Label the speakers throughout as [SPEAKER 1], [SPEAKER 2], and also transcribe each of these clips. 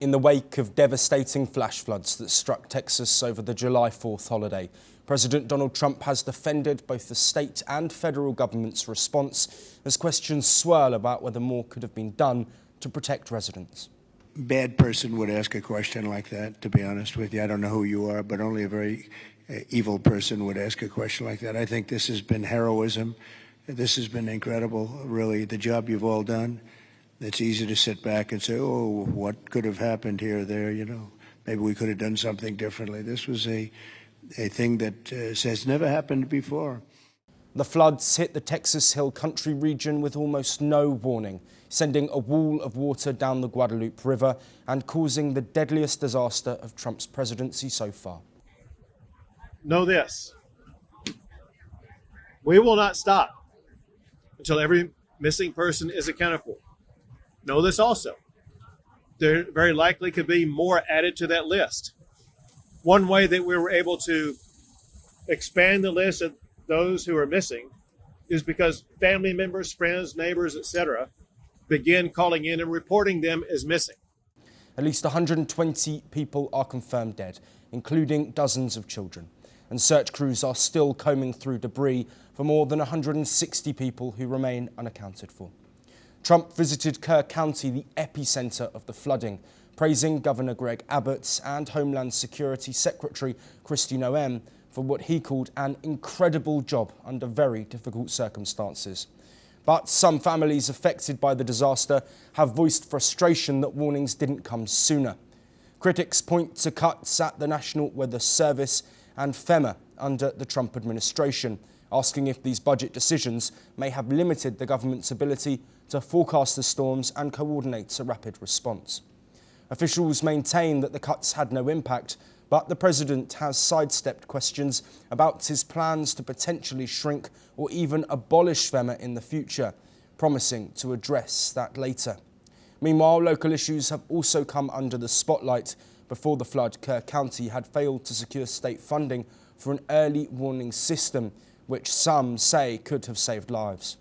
[SPEAKER 1] In the wake of devastating flash floods that struck Texas over the July 4th holiday, President Donald Trump has defended both the state and federal government's response as questions swirl about whether more could have been done to protect residents.
[SPEAKER 2] Bad person would ask a question like that, to be honest with you. I don't know who you are, but only a very evil person would ask a question like that. I think this has been heroism. This has been incredible, really, the job you've all done. It's easy to sit back and say, oh, what could have happened here or there, you know. Maybe we could have done something differently. This was a thing that has never happened before.
[SPEAKER 1] The floods hit the Texas Hill Country region with almost no warning, sending a wall of water down the Guadalupe River and causing the deadliest disaster of Trump's presidency so far.
[SPEAKER 3] Know this: we will not stop until every missing person is accounted for. Know this also: there very likely could be more added to that list. One way that we were able to expand the list of those who are missing is because family members, friends, neighbors, etc. begin calling in and reporting them as missing.
[SPEAKER 1] At least 120 people are confirmed dead, including dozens of children. And search crews are still combing through debris for more than 160 people who remain unaccounted for. Trump visited Kerr County, the epicenter of the flooding, praising Governor Greg Abbott and Homeland Security Secretary Kristi Noem for what he called an incredible job under very difficult circumstances. But some families affected by the disaster have voiced frustration that warnings didn't come sooner. Critics point to cuts at the National Weather Service and FEMA under the Trump administration, asking if these budget decisions may have limited the government's ability to forecast the storms and coordinate a rapid response. Officials maintain that the cuts had no impact, but the president has sidestepped questions about his plans to potentially shrink or even abolish FEMA in the future, promising to address that later. Meanwhile, local issues have also come under the spotlight. Before the flood, Kerr County had failed to secure state funding for an early warning system, which some say could have saved lives.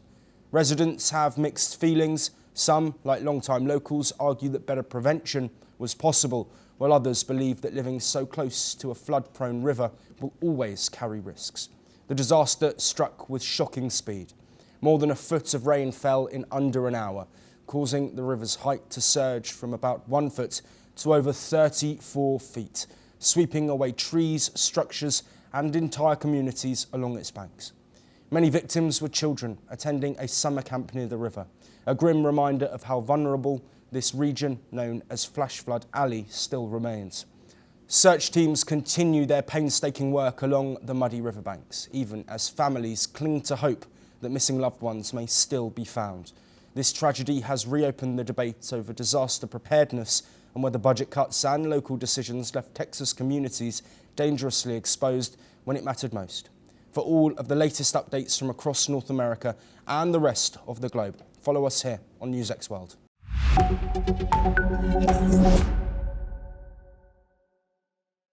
[SPEAKER 1] Residents have mixed feelings. Some, like longtime locals, argue that better prevention was possible, while others believe that living so close to a flood-prone river will always carry risks. The disaster struck with shocking speed. More than a foot of rain fell in under an hour, causing the river's height to surge from about 1 foot to over 34 feet, sweeping away trees, structures, and entire communities along its banks. Many victims were children attending a summer camp near the river, a grim reminder of how vulnerable this region, known as Flash Flood Alley, still remains. Search teams continue their painstaking work along the muddy riverbanks, even as families cling to hope that missing loved ones may still be found. This tragedy has reopened the debate over disaster preparedness and whether budget cuts and local decisions left Texas communities dangerously exposed when it mattered most. For all of the latest updates from across North America and the rest of the globe, follow us here on NewsX World.